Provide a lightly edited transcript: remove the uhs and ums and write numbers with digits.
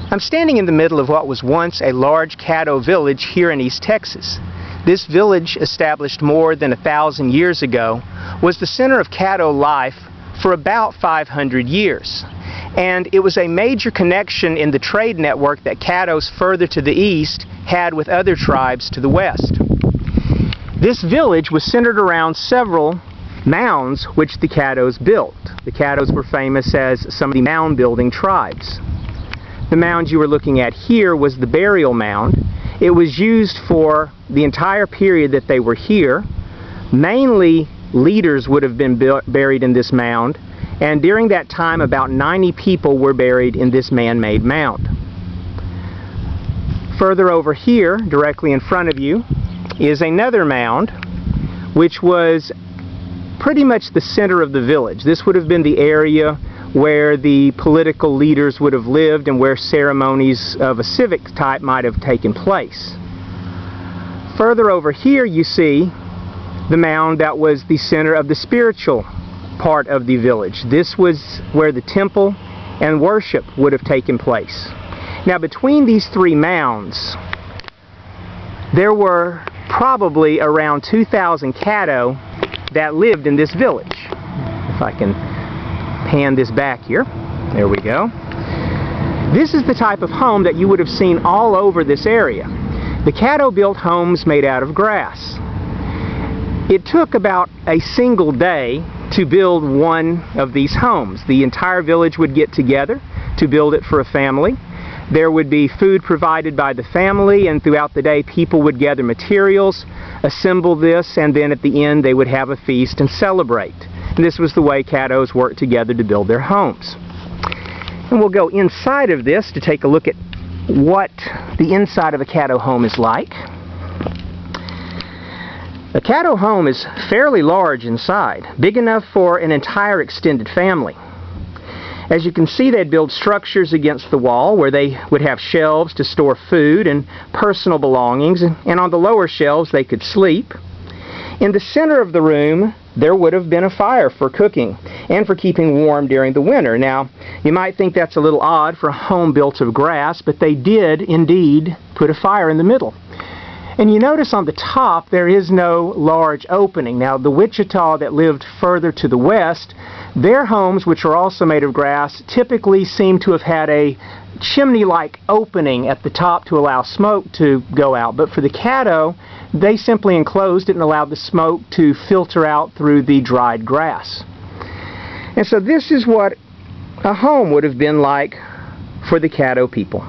I'm standing in the middle of what was once a large Caddo village here in East Texas. This village, established more than 1,000 years ago, was the center of Caddo life for about 500 years. And it was a major connection in the trade network that Caddos further to the east had with other tribes to the west. This village was centered around several mounds which the Caddos built. The Caddos were famous as some of the mound building tribes. The mound you were looking at here was the burial mound. It was used for the entire period that they were here. Mainly leaders would have been buried in this mound, and during that time about 90 people were buried in this man-made mound. Further over here, directly in front of you, is another mound which was pretty much the center of the village. This would have been the area where the political leaders would have lived and where ceremonies of a civic type might have taken place. Further over here you see the mound that was the center of the spiritual part of the village. This was where the temple and worship would have taken place. Now between these three mounds there were probably around 2,000 Caddo that lived in this village. If I can pan this back here. There we go. This is the type of home that you would have seen all over this area. The Caddo built homes made out of grass. It took about a single day to build one of these homes. The entire village would get together to build it for a family. There would be food provided by the family, and throughout the day people would gather materials, assemble this, and then at the end they would have a feast and celebrate. And this was the way Caddos worked together to build their homes. And we'll go inside of this to take a look at what the inside of a Caddo home is like. A Caddo home is fairly large inside, big enough for an entire extended family. As you can see, they'd build structures against the wall where they would have shelves to store food and personal belongings, and on the lower shelves they could sleep. In the center of the room there would have been a fire for cooking and for keeping warm during the winter. Now, you might think that's a little odd for a home built of grass, but they did indeed put a fire in the middle. And you notice on the top there is no large opening. Now, the Wichita that lived further to the west, their homes, which are also made of grass, typically seem to have had a chimney-like opening at the top to allow smoke to go out. But for the Caddo, they simply enclosed it and allowed the smoke to filter out through the dried grass. And so this is what a home would have been like for the Caddo people.